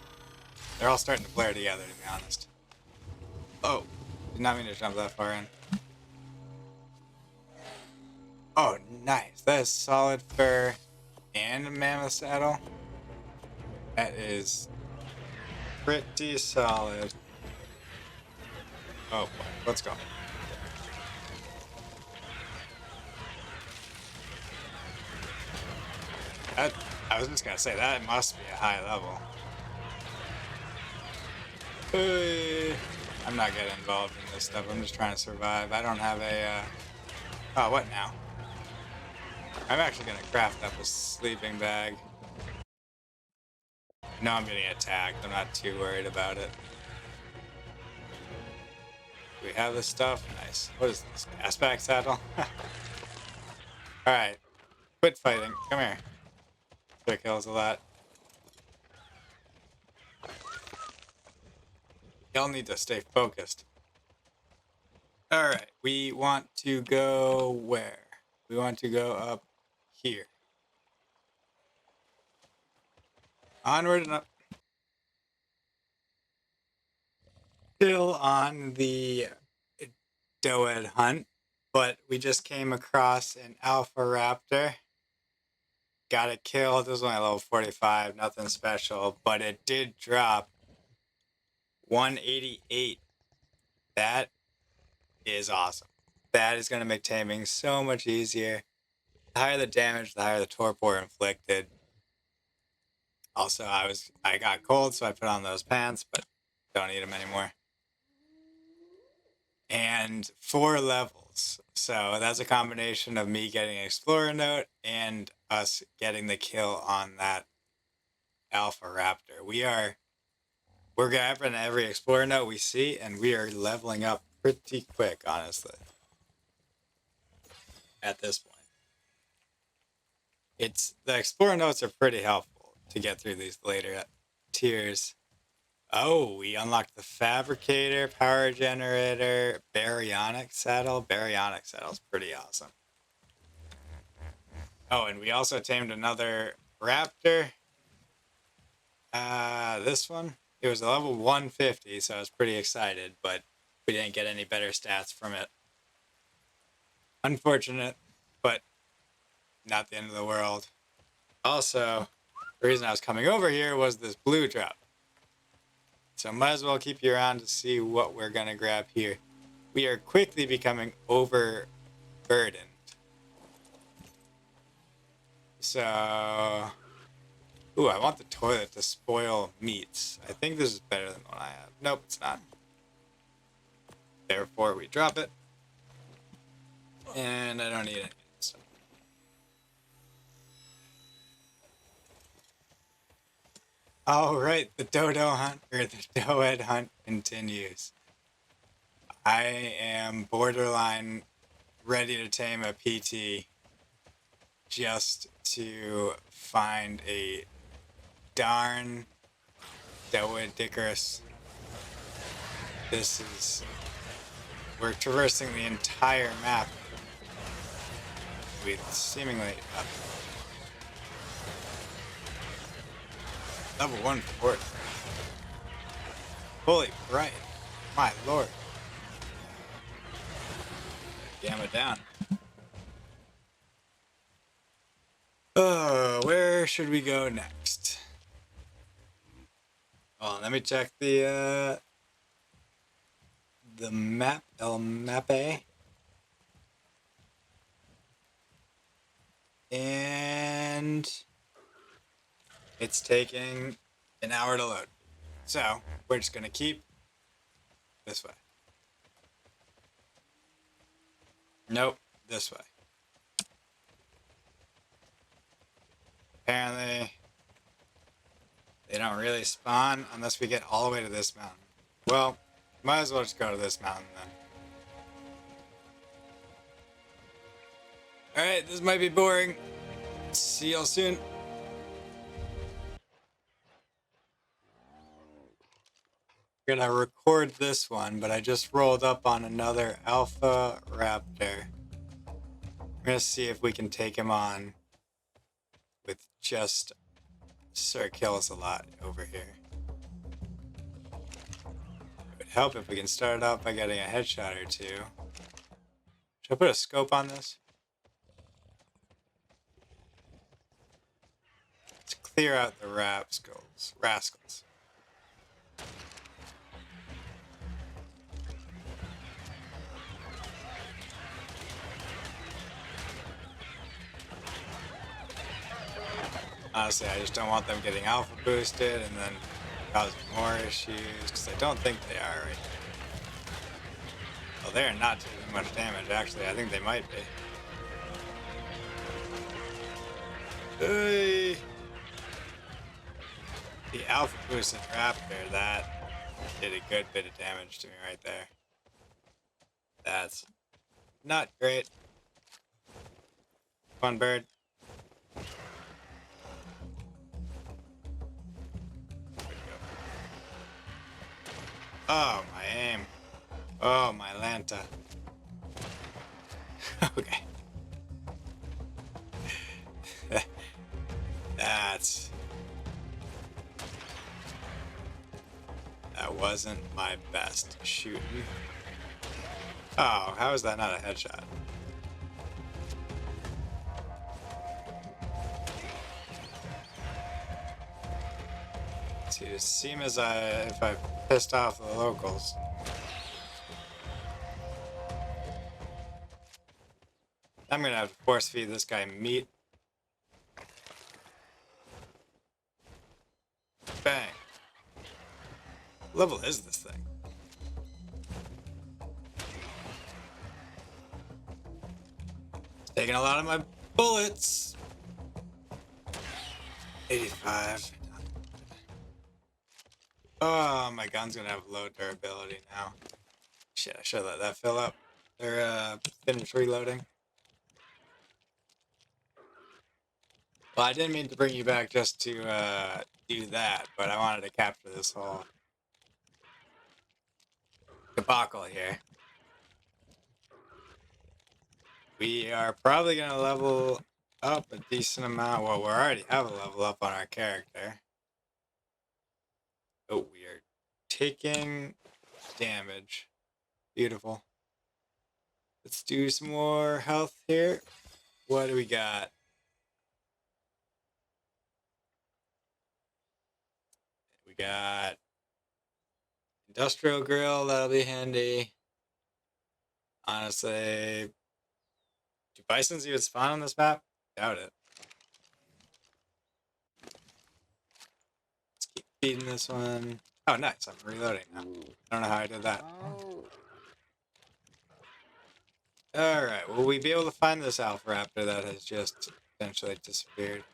They're all starting to blur together, to be honest. Oh, did not mean to jump that far in. Oh, nice. That is solid fur and a mammoth saddle. That is pretty solid. Oh boy, let's go. I was just gonna say, that must be a high level. I'm not getting involved in this stuff. I'm just trying to survive. I don't have a... Oh, what now? I'm actually gonna craft up a sleeping bag. No, I'm getting attacked. I'm not too worried about it. Do we have this stuff? Nice. What is this? Gasback saddle? Alright. Quit fighting. Come here. That kills a lot. Y'all need to stay focused. Alright. We want to go where? We want to go up here. Onward and up. Still on the Doed hunt, but we just came across an alpha raptor. Got it killed. It was only level 45, nothing special, but it did drop 188. That is awesome. That is going to make taming so much easier. The higher the damage, the higher the torpor inflicted. Also, I got cold, so I put on those pants, but don't need them anymore. And 4 levels. So that's a combination of me getting an Explorer note and us getting the kill on that Alpha Raptor. We're grabbing every Explorer note we see, and we are leveling up pretty quick, honestly. At this point. The Explorer notes are pretty helpful to get through these later tiers. Oh, we unlocked the Fabricator, Power Generator, Baryonic Saddle. Baryonic Saddle's pretty awesome. Oh, and we also tamed another Raptor. This one, it was a level 150, so I was pretty excited, but we didn't get any better stats from it. Unfortunate, but not the end of the world. Also, the reason I was coming over here was this blue drop. So might as well keep you around to see what we're going to grab here. We are quickly becoming overburdened. So... Ooh, I want the toilet to spoil meats. I think this is better than what I have. Nope, it's not. Therefore, we drop it. And I don't need it. Alright, the dodo hunt, or the doed hunt continues. I am borderline ready to tame a PT just to find a darn Doedicurus. We're traversing the entire map with seemingly level 140. Holy bright, my lord. Gamma down. Where should we go next? Well, let me check the map, El Mape. And it's taking an hour to load. So, we're just gonna keep this way. Nope, this way. Apparently, they don't really spawn unless we get all the way to this mountain. Well, might as well just go to this mountain then. Alright, this might be boring. See y'all soon. We're gonna record this one, but I just rolled up on another Alpha Raptor. I'm gonna see if we can take him on with just Sir Kills-a-Lot over here. It would help if we can start out by getting a headshot or two. Should I put a scope on this? Let's clear out the rascals. Honestly, I just don't want them getting alpha boosted and then causing more issues, because I don't think they are right now. Well, they're not taking much damage, actually. I think they might be. Hey. The alpha boosted raptor, that did a good bit of damage to me right there. That's not great. Fun bird. Oh, my aim. Oh, my Lanta. Okay. That wasn't my best shooting. Oh, how is that not a headshot? See, it seems as if I pissed off the locals. I I'm gonna have to force feed this guy meat. Bang. What level is this thing? It's taking a lot of my bullets. 85. Oh, my gun's gonna have low durability now. Shit, I should let that fill up. They're finish reloading. Well, I didn't mean to bring you back just to do that, but I wanted to capture this whole debacle here. We are probably gonna level up a decent amount. Well, we already have a level up on our character. Oh, we are taking damage. Beautiful. Let's do some more health here. What do we got? We got industrial grill. That'll be handy. Honestly, do bisons even spawn on this map? Doubt it. Let's keep feeding this one. Oh, nice. I'm reloading now. I don't know how I did that. Alright, will we be able to find this alpha raptor that has just essentially disappeared?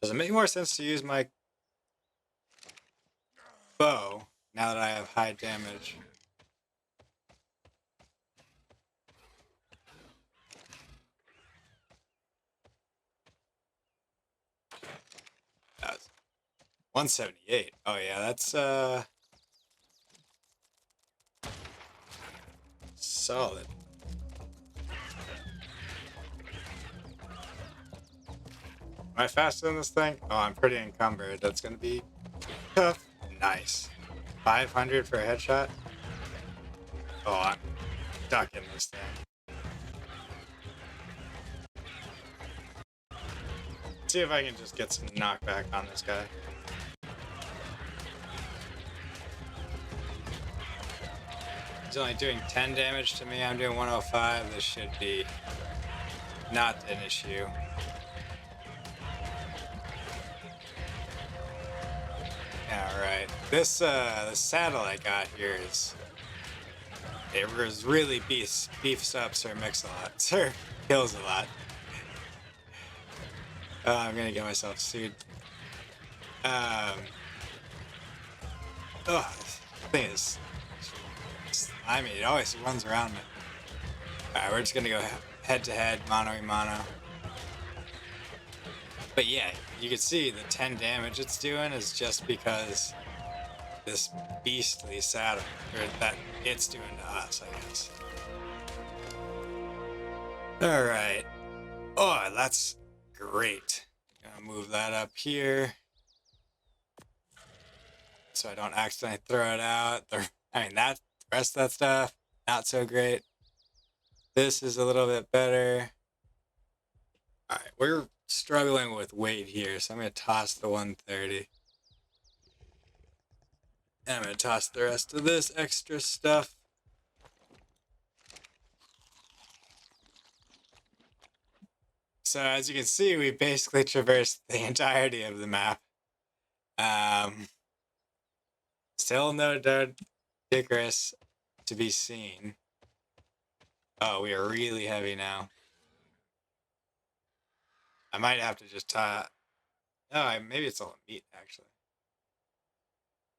Does it make more sense to use my bow now that I have high damage? That's 178. Oh yeah, that's solid. Am I faster than this thing? Oh, I'm pretty encumbered. That's gonna be tough. Nice. 500 for a headshot? Oh, I'm stuck in this thing. See if I can just get some knockback on this guy. He's only doing 10 damage to me. I'm doing 105. This should be not an issue. Alright. This saddle I got here is... It really beefs up Sir Mix-a-Lot. Sir kills a lot. Oh, I'm gonna get myself sued. Oh, this thing is... I mean, it always runs around me. Alright, we're just gonna go head-to-head, mano-a-mano. But yeah, you can see the 10 damage it's doing is just because this beastly saddle, or that it's doing to us, I guess. Alright. Oh, that's great. Gonna move that up here so I don't accidentally throw it out. I mean, the rest of that stuff, not so great. This is a little bit better. Alright, we're struggling with weight here, so I'm gonna toss the 130. And I'm gonna toss the rest of this extra stuff. So as you can see, we basically traversed the entirety of the map. Still no Doedicurus to be seen. Oh, we are really heavy now. I might have to just tie. Oh, maybe it's all meat actually.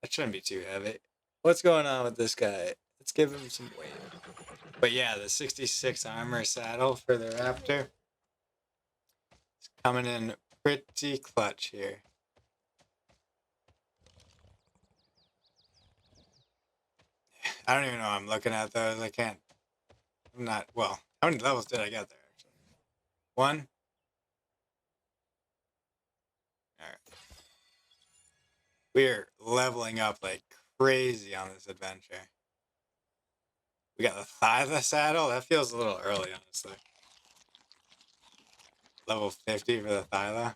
That shouldn't be too heavy. What's going on with this guy? Let's give him some weight. But yeah, the 66 armor saddle for the raptor. It's coming in pretty clutch here. I don't even know I'm looking at those. I can't. I'm not. Well, how many levels did I get there, actually? 1? Alright. We're leveling up like crazy on this adventure. We got the Thyla saddle? That feels a little early, honestly. Level 50 for the Thyla.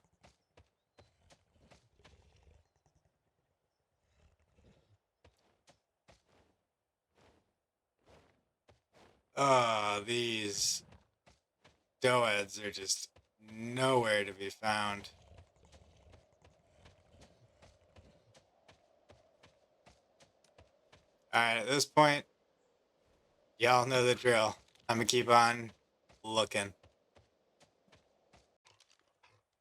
Oh, these Doeds are just nowhere to be found. Alright, at this point, y'all know the drill. I'm gonna keep on looking.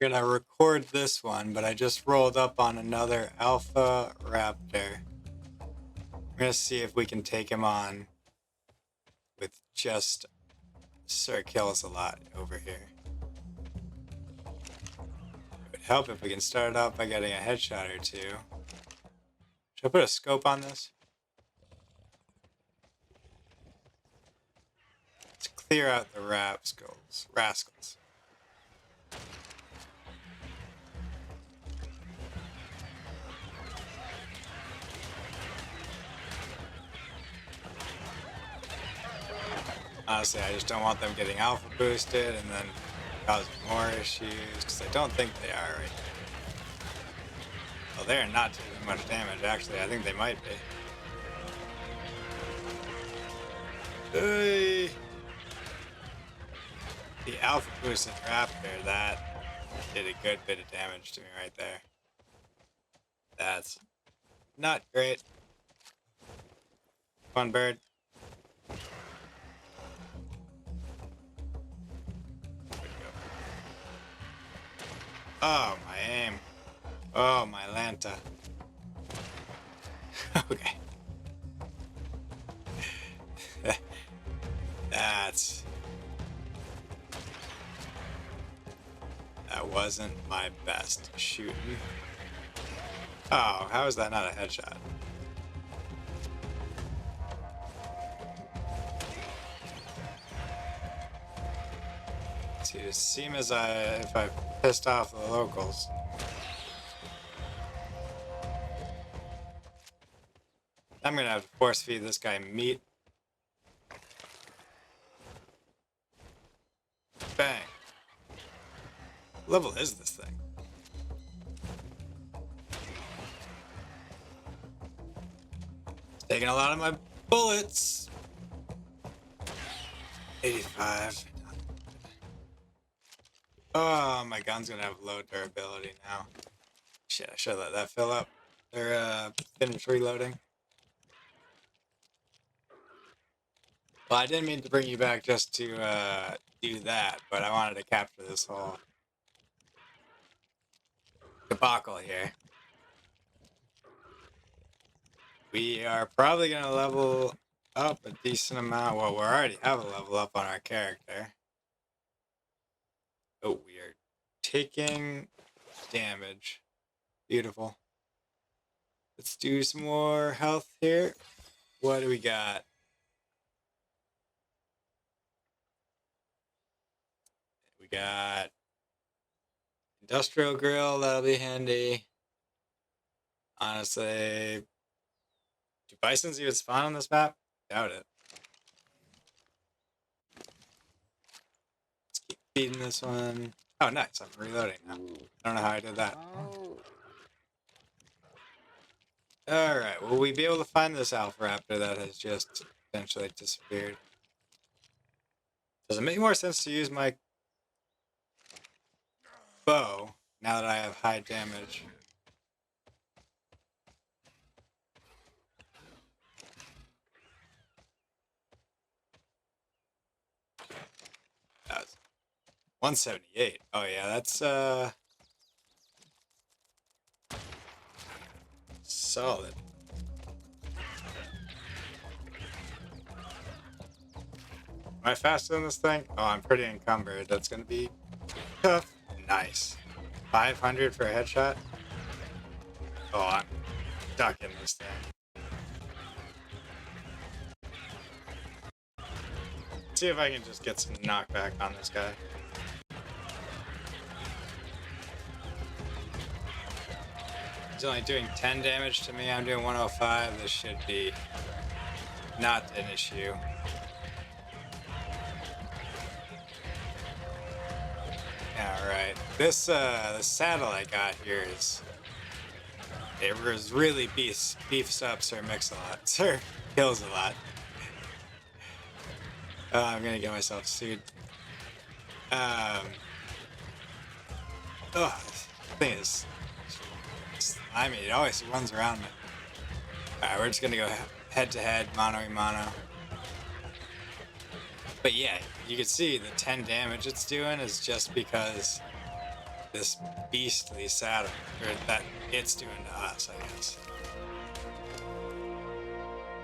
We're gonna record this one, but I just rolled up on another alpha raptor. We're gonna see if we can take him on with just Sir Kills a lot over here. It would help if we can start off by getting a headshot or two. Should I put a scope on this? Let's clear out the rascals. Honestly, I just don't want them getting alpha boosted and then causing more issues, because I don't think they are right now. Well, they're not taking much damage, actually. I think they might be. Hey! The alpha boosted raptor, that did a good bit of damage to me right there. That's not great. Fun bird. Oh, my aim. Oh, my Lanta. Okay. That wasn't my best shooting. Oh, how is that not a headshot? See, it seems as if I pissed off the locals. I'm gonna have to force feed this guy meat. Bang. What level is this thing? It's taking a lot of my bullets. 85. Oh, my gun's gonna have low durability now. Shit, I should let that fill up. They're finish reloading. Well, I didn't mean to bring you back just to do that, but I wanted to capture this whole debacle here. We are probably going to level up a decent amount. Well, we already have a level up on our character. Oh, we are taking damage. Beautiful. Let's do some more health here. What do we got? We got industrial grill. That'll be handy. Honestly, do bisons even spawn on this map? Doubt it. Let's keep feeding this one. Oh, nice. I'm reloading now. I don't know how I did that. Alright, will we be able to find this alpha raptor that has just essentially disappeared? Does it make more sense to use my bow now that I have high damage? That was 178. Oh yeah, that's solid. Am I faster than this thing? Oh, I'm pretty encumbered. That's gonna be tough. Nice. 500 for a headshot? Oh, I'm stuck in this thing. Let's see if I can just get some knockback on this guy. He's only doing 10 damage to me. I'm doing 105. This should be not an issue. Alright. This the saddle I got here is... It really beefs up Sir Mix-a-Lot. Sir Kills a lot. I'm gonna get myself sued. This thing is slimy. It always runs around me. Alright, we're just gonna go head to head, mano a mano. But yeah, you can see the 10 damage it's doing is just because this beastly saddle, or that it's doing to us, I guess.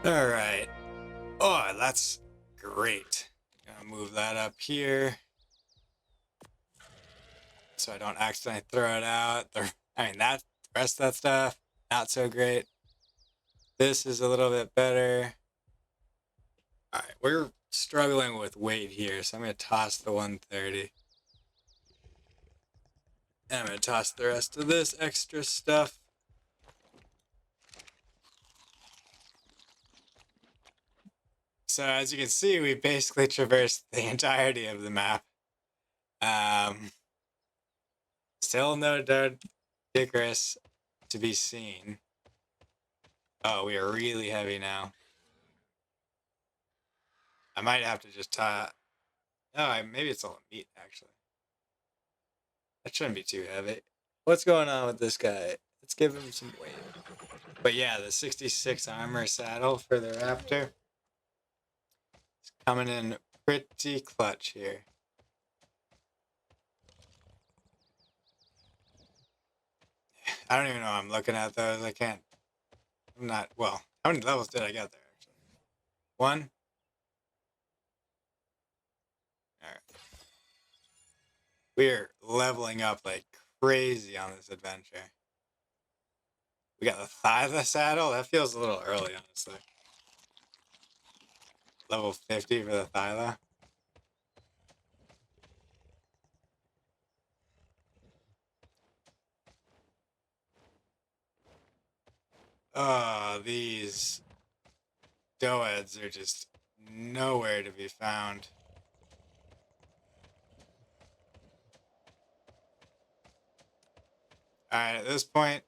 Alright. Oh, that's great. Gonna move that up here so I don't accidentally throw it out. I mean, the rest of that stuff, not so great. This is a little bit better. Alright, we're struggling with weight here, so I'm going to toss the 130. And I'm going to toss the rest of this extra stuff. So as you can see, we basically traversed the entirety of the map. Still no Doedicurus to be seen. Oh, we are really heavy now. I might have to just tie. Oh, maybe it's all meat, actually. That shouldn't be too heavy. What's going on with this guy? Let's give him some weight. But yeah, the 66 armor saddle for the raptor is coming in pretty clutch here. I don't even know what I'm looking at those. I'm not, well, how many levels did I get there, actually? 1? Alright. We're leveling up like crazy on this adventure. We got the Thyla saddle. That feels a little early, honestly. Level 50 for the Thyla. Oh, these Doeds are just nowhere to be found. Alright, at this point,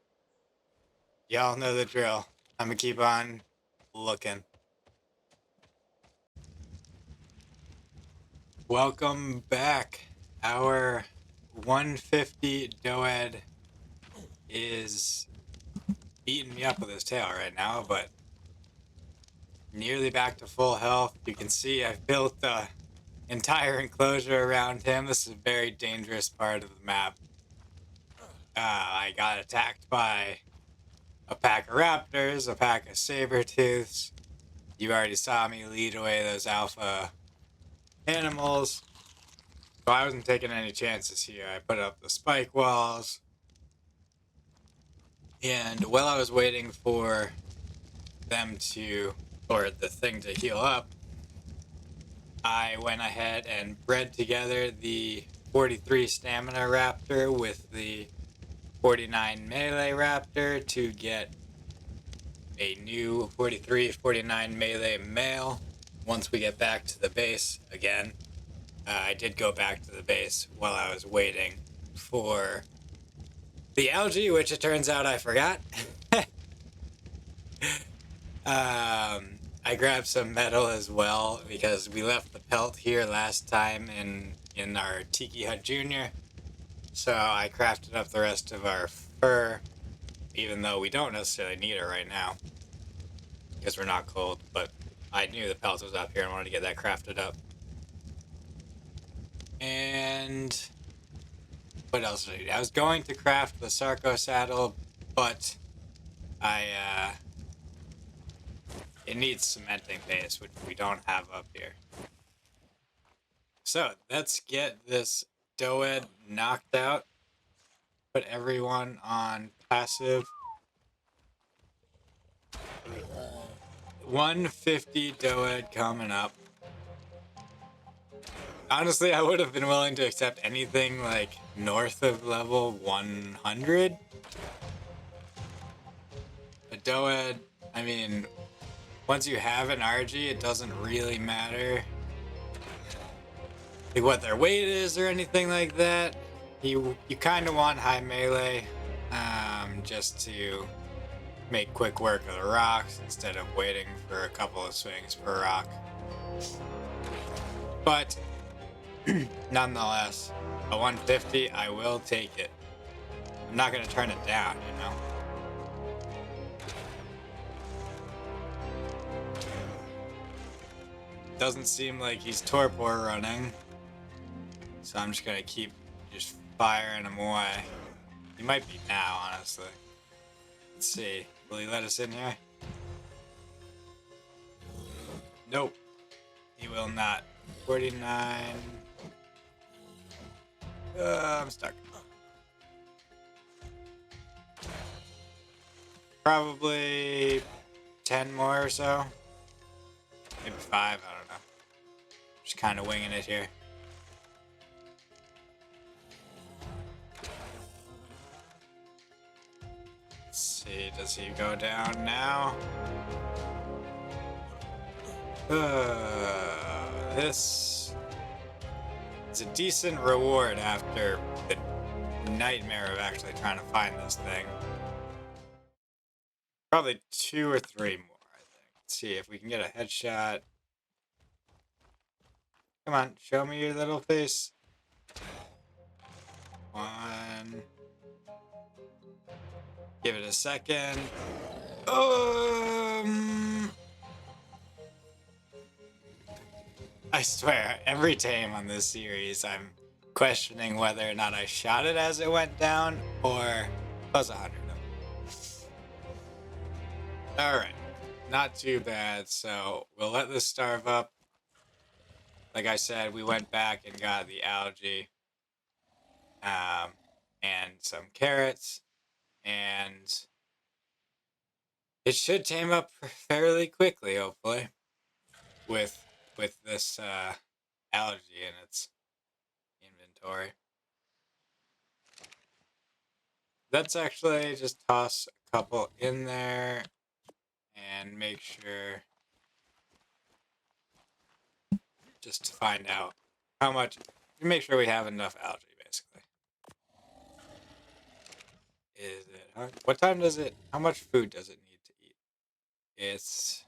y'all know the drill. I'm gonna keep on looking. Welcome back. Our 150 Doed is beating me up with his tail right now, but nearly back to full health. You can see I've built the entire enclosure around him. This is a very dangerous part of the map. I got attacked by a pack of raptors, a pack of saber-tooths. You already saw me lead away those alpha animals. So I wasn't taking any chances here. I put up the spike walls. And while I was waiting for them to, or the thing to heal up, I went ahead and bred together the 43 stamina raptor with the 49 melee raptor to get a new 43-49 melee male once we get back to the base again. I did go back to the base while I was waiting for the algae, which it turns out I forgot. I grabbed some metal as well because we left the pelt here last time in our Tiki Hut Junior. So I crafted up the rest of our fur, even though we don't necessarily need it right now because we're not cold, but I knew the pelt was up here and wanted to get that crafted up. And what else did I do? I was going to craft the Sarco saddle, but it needs cementing base, which we don't have up here. So let's get this Doed knocked out. Put everyone on passive. 150 Doed coming up. Honestly, I would have been willing to accept anything like north of level 100. A Doed, I mean, once you have an RG, it doesn't really matter like what their weight is or anything like that. You kind of want high melee, just to make quick work of the rocks instead of waiting for a couple of swings per rock. But Nonetheless, a 150, I will take it. I'm not gonna turn it down, you know? Doesn't seem like he's torpor running. So I'm just gonna keep just firing him away. He might be now, honestly. Let's see. Will he let us in here? Nope. He will not. 49. I'm stuck. Probably 10 more or so. Maybe 5, I don't know. Just kind of winging it here. Let's see, does he go down now? This is a decent reward after the nightmare of actually trying to find this thing. Probably 2 or 3 more, I think. Let's see if we can get a headshot. Come on, show me your little face. 1. Give it a second. I swear, every Tame on this series, I'm questioning whether or not I shot it as it went down, or plus 100 of them. Alright, not too bad, so we'll let this starve up. Like I said, we went back and got the algae, and some carrots, and it should tame up fairly quickly, hopefully, with this algae in its inventory. Let's actually just toss a couple in there and make sure, just to find out how much, make sure we have enough algae, basically. Is it, what time does it, how much food does it need to eat? It's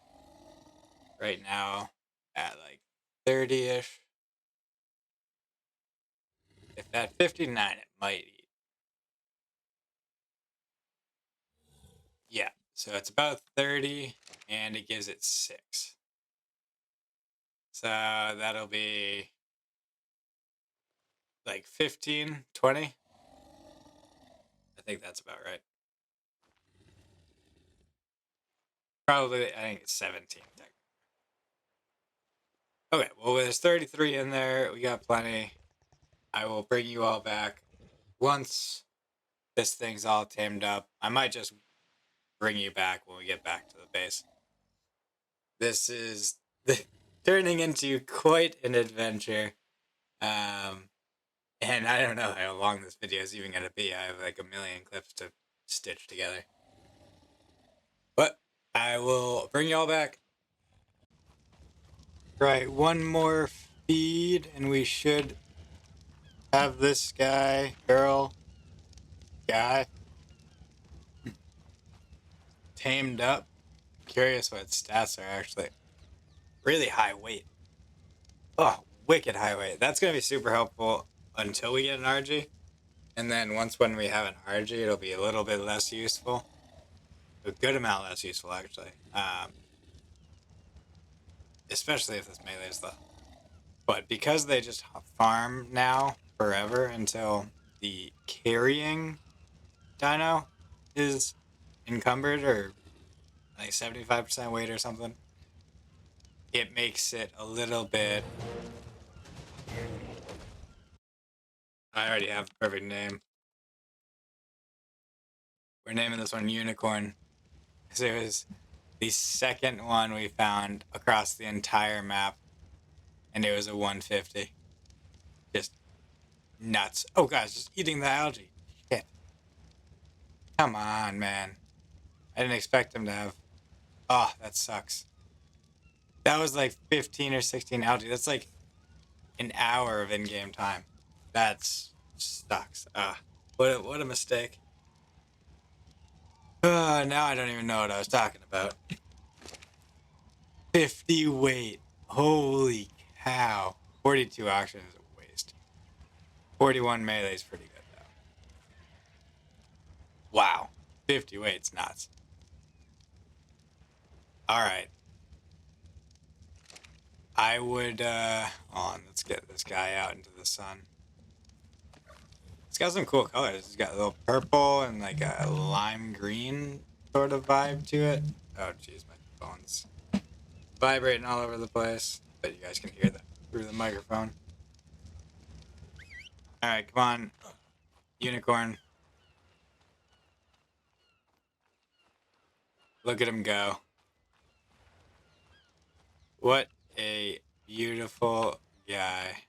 right now at like 30-ish. If at 59, it might eat. Yeah, so it's about 30, and it gives it 6. So that'll be like 15, 20. I think that's about right. Probably, I think it's 17. Okay, well, there's 33 in there. We got plenty. I will bring you all back once this thing's all tamed up. I might just bring you back when we get back to the base. This is turning into quite an adventure. And I don't know how long this video is even going to be. I have like a million clips to stitch together. But I will bring you all back. Right, one more feed and we should have this guy, girl, guy tamed up. Curious what its stats are actually. Really high weight. Oh, wicked high weight. That's going to be super helpful until we get an RG. And then when we have an RG, it'll be a little bit less useful. A good amount less useful, actually. Especially if this melee is the... But because they just farm now forever until the carrying dino is encumbered or like 75% weight or something, it makes it a little bit... I already have the perfect name. We're naming this one Unicorn. Because it was the second one we found across the entire map. And it was a 150. Just nuts. Oh, guys, just eating the algae. Shit. Come on, man. I didn't expect him to have... Oh, that sucks. That was like 15 or 16 algae. That's like an hour of in-game time. That sucks. What a mistake. Now I don't even know what I was talking about. 50 weight. Holy cow. 42 oxygen is a waste. 41 melee is pretty good, though. Wow. 50 weight's nuts. Alright. I would, hold on, let's get this guy out into the sun. It's got some cool colors. It's got a little purple and like a lime green sort of vibe to it. Oh, jeez, my phone's vibrating all over the place. But you guys can hear that through the microphone. Alright, come on. Unicorn. Look at him go. What a beautiful guy.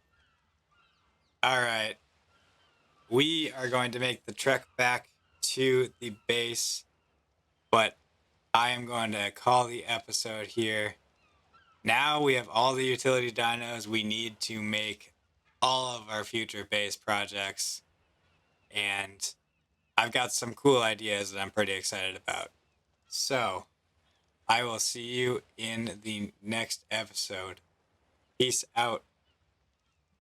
Alright. We are going to make the trek back to the base, but I am going to call the episode here. Now we have all the utility dinos we need to make all of our future base projects, and I've got some cool ideas that I'm pretty excited about. So, I will see you in the next episode. Peace out.